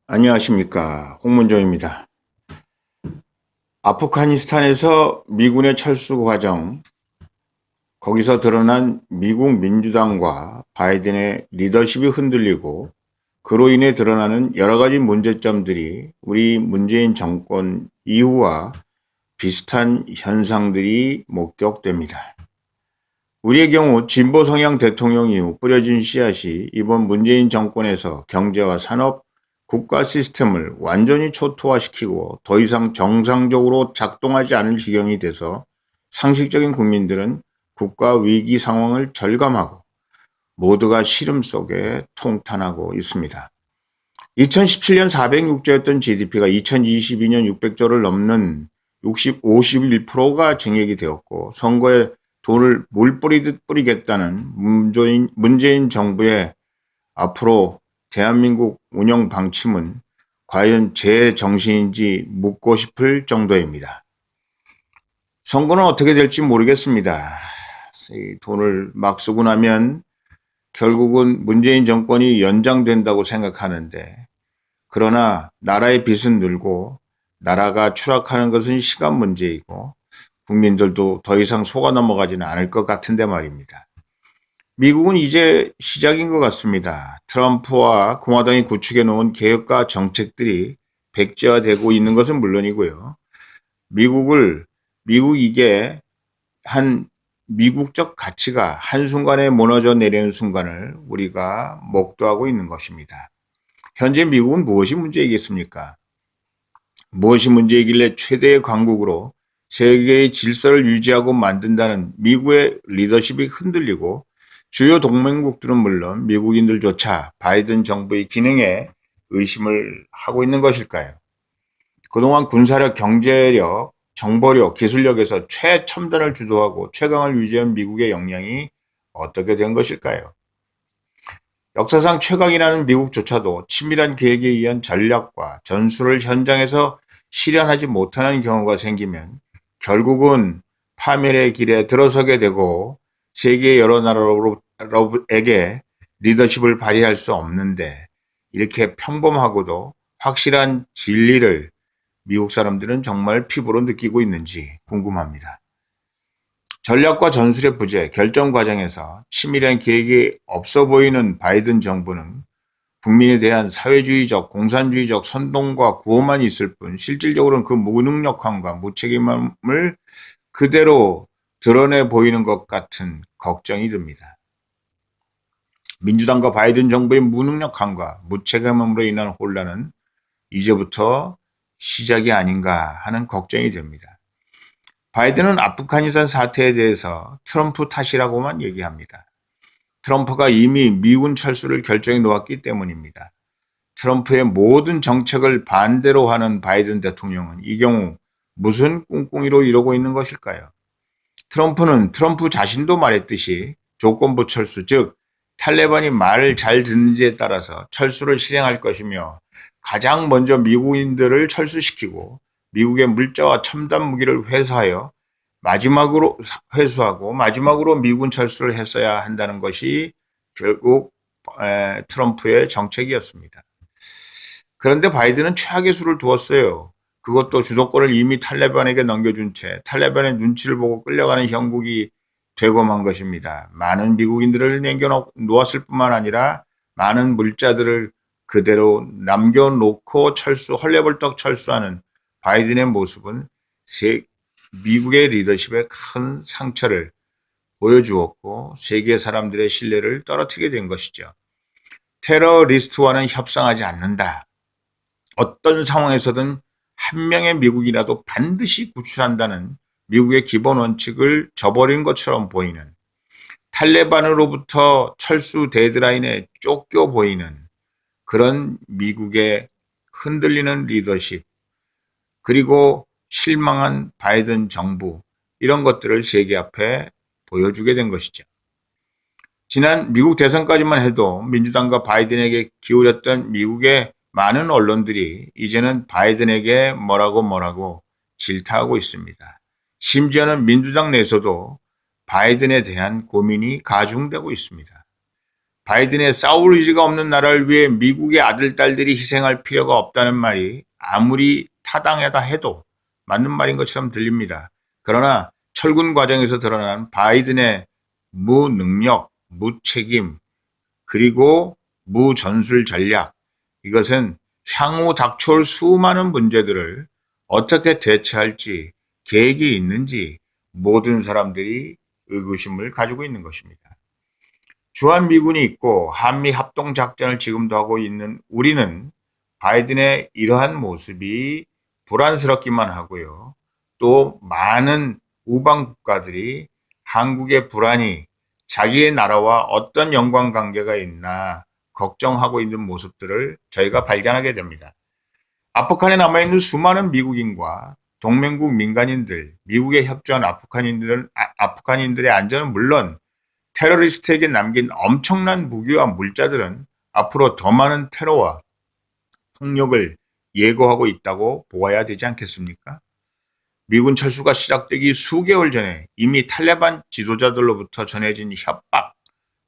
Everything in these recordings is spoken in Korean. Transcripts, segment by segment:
안녕하십니까. 홍문정입니다. 아프가니스탄에서 미군의 철수 과정, 거기서 드러난 미국 민주당과 바이든의 리더십이 흔들리고 그로 인해 드러나는 여러 가지 문제점들이 우리 문재인 정권 이후와 비슷한 현상들이 목격됩니다. 우리의 경우 진보 성향 대통령 이후 뿌려진 씨앗이 이번 문재인 정권에서 경제와 산업, 국가 시스템을 완전히 초토화시키고 더 이상 정상적으로 작동하지 않을 지경이 돼서 상식적인 국민들은 국가 위기 상황을 절감하고 모두가 시름 속에 통탄하고 있습니다. 2017년 406조였던 GDP가 2022년 600조를 넘는 51%가 증액이 되었고 선거에 돈을 물 뿌리듯 뿌리겠다는 문재인 정부의 앞으로 대한민국 운영 방침은 과연 제 정신인지 묻고 싶을 정도입니다. 선거는 어떻게 될지 모르겠습니다. 이 돈을 막 쓰고 나면 결국은 문재인 정권이 연장된다고 생각하는데, 그러나 나라의 빚은 늘고 나라가 추락하는 것은 시간 문제이고 국민들도 더 이상 속아 넘어가지는 않을 것 같은데 말입니다. 미국은 이제 시작인 것 같습니다. 트럼프와 공화당이 구축해 놓은 개혁과 정책들이 백지화되고 있는 것은 물론이고요. 미국 이게 미국적 가치가 한순간에 무너져 내리는 순간을 우리가 목도하고 있는 것입니다. 현재 미국은 무엇이 문제이겠습니까? 무엇이 문제이길래 최대의 강국으로 세계의 질서를 유지하고 만든다는 미국의 리더십이 흔들리고 주요 동맹국들은 물론 미국인들조차 바이든 정부의 기능에 의심을 하고 있는 것일까요? 그동안 군사력, 경제력, 정보력, 기술력에서 최첨단을 주도하고 최강을 유지한 미국의 역량이 어떻게 된 것일까요? 역사상 최강이라는 미국조차도 치밀한 계획에 의한 전략과 전술을 현장에서 실현하지 못하는 경우가 생기면 결국은 파멸의 길에 들어서게 되고 세계 여러 나라에게 리더십을 발휘할 수 없는데, 이렇게 평범하고도 확실한 진리를 미국 사람들은 정말 피부로 느끼고 있는지 궁금합니다. 전략과 전술의 부재, 결정 과정에서 치밀한 계획이 없어 보이는 바이든 정부는 국민에 대한 사회주의적, 공산주의적 선동과 구호만 있을 뿐 실질적으로는 그 무능력함과 무책임함을 그대로 드러내 보이는 것 같은 걱정이 듭니다. 민주당과 바이든 정부의 무능력함과 무책임함으로 인한 혼란은 이제부터 시작이 아닌가 하는 걱정이 됩니다. 바이든은 아프가니스탄 사태에 대해서 트럼프 탓이라고만 얘기합니다. 트럼프가 이미 미군 철수를 결정해 놓았기 때문입니다. 트럼프의 모든 정책을 반대로 하는 바이든 대통령은 이 경우 무슨 꿍꿍이로 이러고 있는 것일까요? 트럼프는 트럼프 자신도 말했듯이 조건부 철수, 즉 탈레반이 말을 잘 듣는지에 따라서 철수를 실행할 것이며 가장 먼저 미국인들을 철수시키고 미국의 물자와 첨단 무기를 회수하고 마지막으로 미군 철수를 했어야 한다는 것이 결국 트럼프의 정책이었습니다. 그런데 바이든은 최악의 수를 두었어요. 그것도 주도권을 이미 탈레반에게 넘겨준 채 탈레반의 눈치를 보고 끌려가는 형국이 되고 만 것입니다. 많은 미국인들을 남겨놓았을 뿐만 아니라 많은 물자들을 그대로 남겨놓고 헐레벌떡 철수하는 바이든의 모습은 미국의 리더십에 큰 상처를 보여주었고 세계 사람들의 신뢰를 떨어뜨리게 된 것이죠. 테러리스트와는 협상하지 않는다. 어떤 상황에서든 한 명의 미국이라도 반드시 구출한다는 미국의 기본 원칙을 저버린 것처럼 보이는, 탈레반으로부터 철수 데드라인에 쫓겨 보이는 그런 미국의 흔들리는 리더십, 그리고 실망한 바이든 정부, 이런 것들을 세계 앞에 보여주게 된 것이죠. 지난 미국 대선까지만 해도 민주당과 바이든에게 기울였던 미국의 많은 언론들이 이제는 바이든에게 뭐라고 질타하고 있습니다. 심지어는 민주당 내에서도 바이든에 대한 고민이 가중되고 있습니다. 바이든의 싸울 의지가 없는 나라를 위해 미국의 아들, 딸들이 희생할 필요가 없다는 말이 아무리 타당하다 해도 맞는 말인 것처럼 들립니다. 그러나 철군 과정에서 드러난 바이든의 무능력, 무책임, 그리고 무전술 전략, 이것은 향후 닥쳐올 수많은 문제들을 어떻게 대처할지 계획이 있는지 모든 사람들이 의구심을 가지고 있는 것입니다. 주한미군이 있고 한미 합동작전을 지금도 하고 있는 우리는 바이든의 이러한 모습이 불안스럽기만 하고요. 또 많은 우방 국가들이 한국의 불안이 자기의 나라와 어떤 연관관계가 있나 걱정하고 있는 모습들을 저희가 발견하게 됩니다. 아프간에 남아있는 수많은 미국인과 동맹국 민간인들, 미국에 협조한 아프간인들의 안전은 물론 테러리스트에게 남긴 엄청난 무기와 물자들은 앞으로 더 많은 테러와 폭력을 예고하고 있다고 보아야 되지 않겠습니까? 미군 철수가 시작되기 수개월 전에 이미 탈레반 지도자들로부터 전해진 협박,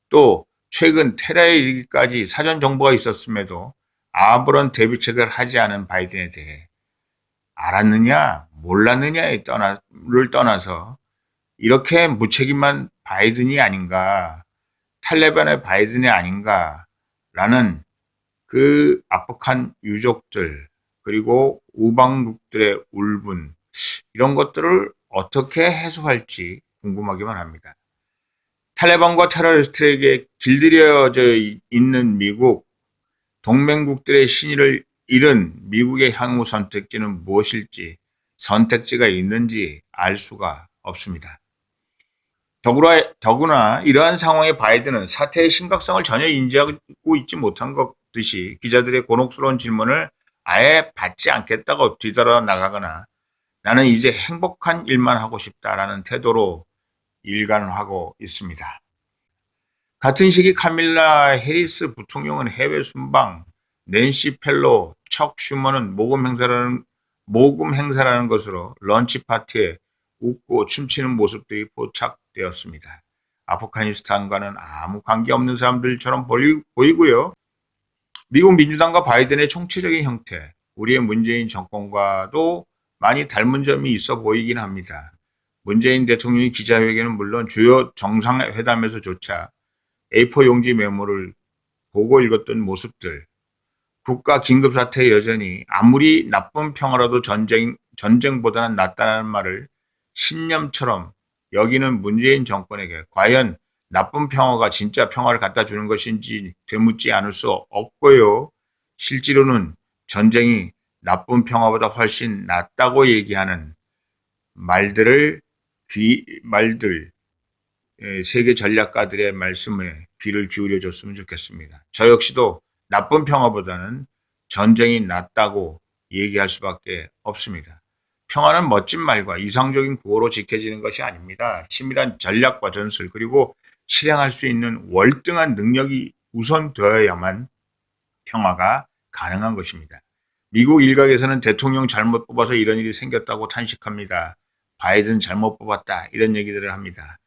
또 최근 테러에 이르기까지 사전 정보가 있었음에도 아무런 대비책을 하지 않은 바이든에 대해 알았느냐, 몰랐느냐를 떠나서 이렇게 무책임한 바이든이 아닌가, 탈레반의 바이든이 아닌가라는 그 아프간 유족들, 그리고 우방국들의 울분, 이런 것들을 어떻게 해소할지 궁금하기만 합니다. 탈레반과 테러리스트에게 길들여져 있는 미국, 동맹국들의 신의를 잃은 미국의 향후 선택지는 무엇일지, 선택지가 있는지 알 수가 없습니다. 더구나 이러한 상황에 바이든은 사태의 심각성을 전혀 인지하고 있지 못한 것 듯이 기자들의 곤혹스러운 질문을 아예 받지 않겠다고 뒤돌아 나가거나 나는 이제 행복한 일만 하고 싶다라는 태도로 일관하고 있습니다. 같은 시기 카밀라 해리스 부통령은 해외 순방, 낸시 펠로, 척 슈머는 모금 행사라는 것으로 런치 파티에 웃고 춤추는 모습들이 포착되었습니다. 아프가니스탄과는 아무 관계없는 사람들처럼 보이고요. 미국 민주당과 바이든의 총체적인 형태, 우리의 문재인 정권과도 많이 닮은 점이 있어 보이긴 합니다. 문재인 대통령이 기자회견은 물론 주요 정상회담에서조차 A4 용지 메모를 보고 읽었던 모습들, 국가 긴급사태 여전히 아무리 나쁜 평화라도 전쟁보다는 낫다는 말을 신념처럼 여기는 문재인 정권에게 과연 나쁜 평화가 진짜 평화를 갖다 주는 것인지 되묻지 않을 수 없고요. 실제로는 전쟁이 나쁜 평화보다 훨씬 낫다고 얘기하는 말들, 세계 전략가들의 말씀에 귀를 기울여 줬으면 좋겠습니다. 저 역시도 나쁜 평화보다는 전쟁이 낫다고 얘기할 수밖에 없습니다. 평화는 멋진 말과 이상적인 구호로 지켜지는 것이 아닙니다. 치밀한 전략과 전술, 그리고 실행할 수 있는 월등한 능력이 우선되어야만 평화가 가능한 것입니다. 미국 일각에서는 대통령 잘못 뽑아서 이런 일이 생겼다고 탄식합니다. 바이든 잘못 뽑았다, 이런 얘기들을 합니다.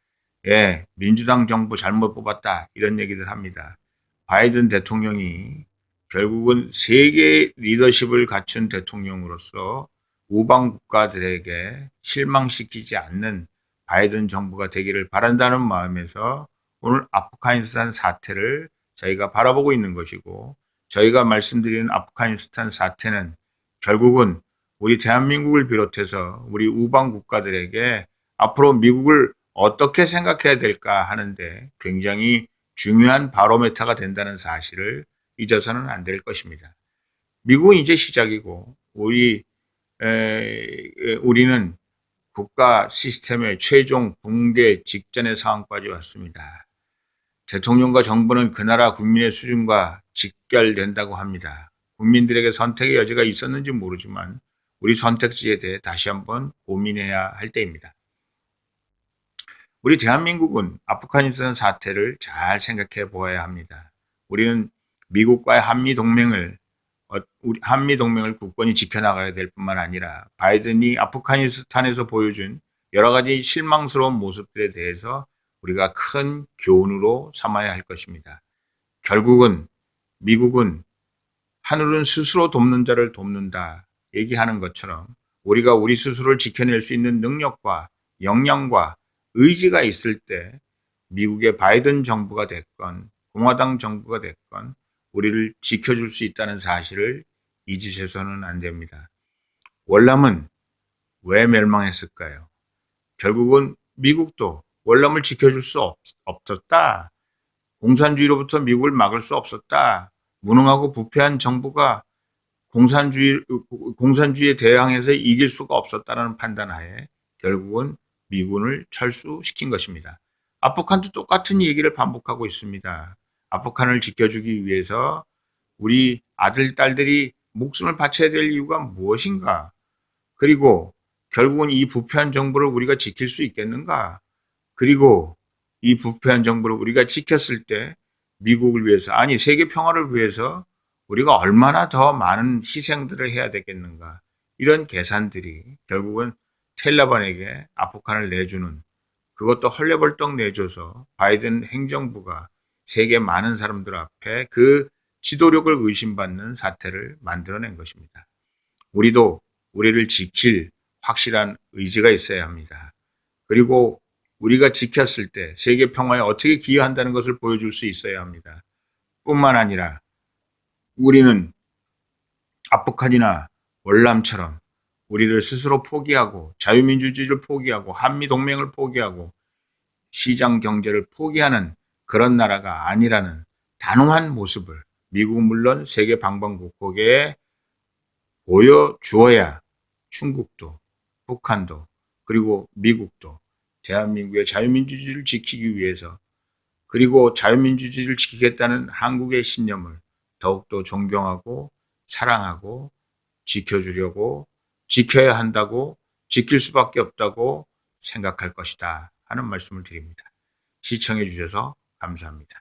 예, 민주당 정부 잘못 뽑았다, 이런 얘기들 합니다. 바이든 대통령이 결국은 세계 리더십을 갖춘 대통령으로서 우방 국가들에게 실망시키지 않는 바이든 정부가 되기를 바란다는 마음에서 오늘 아프가니스탄 사태를 저희가 바라보고 있는 것이고, 저희가 말씀드리는 아프가니스탄 사태는 결국은 우리 대한민국을 비롯해서 우리 우방 국가들에게 앞으로 미국을 어떻게 생각해야 될까 하는데 굉장히 중요한 바로메타가 된다는 사실을 잊어서는 안 될 것입니다. 미국은 이제 시작이고 우리는 국가 시스템의 최종 붕괴 직전의 상황까지 왔습니다. 대통령과 정부는 그 나라 국민의 수준과 직결된다고 합니다. 국민들에게 선택의 여지가 있었는지 모르지만 우리 선택지에 대해 다시 한번 고민해야 할 때입니다. 우리 대한민국은 아프가니스탄 사태를 잘 생각해 보아야 합니다. 우리는 미국과의 한미동맹을 굳건히 지켜나가야 될 뿐만 아니라 바이든이 아프가니스탄에서 보여준 여러 가지 실망스러운 모습들에 대해서 우리가 큰 교훈으로 삼아야 할 것입니다. 결국은 미국은 하늘은 스스로 돕는 자를 돕는다 얘기하는 것처럼 우리가 우리 스스로를 지켜낼 수 있는 능력과 역량과 의지가 있을 때 미국의 바이든 정부가 됐건 공화당 정부가 됐건 우리를 지켜줄 수 있다는 사실을 잊으셔서는 안 됩니다. 월남은 왜 멸망했을까요? 결국은 미국도 월남을 지켜줄 수 없었다. 공산주의로부터 미국을 막을 수 없었다. 무능하고 부패한 정부가 공산주의에 대항해서 이길 수가 없었다는 판단하에 결국은 미군을 철수시킨 것입니다. 아프간도 똑같은 얘기를 반복하고 있습니다. 아프간을 지켜주기 위해서 우리 아들, 딸들이 목숨을 바쳐야 될 이유가 무엇인가? 그리고 결국은 이 부패한 정부를 우리가 지킬 수 있겠는가? 그리고 이 부패한 정부를 우리가 지켰을 때 미국을 위해서, 아니 세계 평화를 위해서 우리가 얼마나 더 많은 희생들을 해야 되겠는가? 이런 계산들이 결국은 텔레반에게 아프간을 내주는, 그것도 헐레벌떡 내줘서 바이든 행정부가 세계 많은 사람들 앞에 그 지도력을 의심받는 사태를 만들어낸 것입니다. 우리도 우리를 지킬 확실한 의지가 있어야 합니다. 그리고 우리가 지켰을 때 세계 평화에 어떻게 기여한다는 것을 보여줄 수 있어야 합니다. 뿐만 아니라 우리는 아프간이나 월남처럼 우리를 스스로 포기하고 자유민주주의를 포기하고 한미동맹을 포기하고 시장 경제를 포기하는 그런 나라가 아니라는 단호한 모습을 미국은 물론 세계 방방곡곡에 보여주어야 중국도, 북한도, 그리고 미국도 대한민국의 자유민주주의를 지키기 위해서, 그리고 자유민주주의를 지키겠다는 한국의 신념을 더욱더 존경하고 사랑하고 지켜주려고, 지켜야 한다고, 지킬 수밖에 없다고 생각할 것이다 하는 말씀을 드립니다. 시청해 주셔서 감사합니다.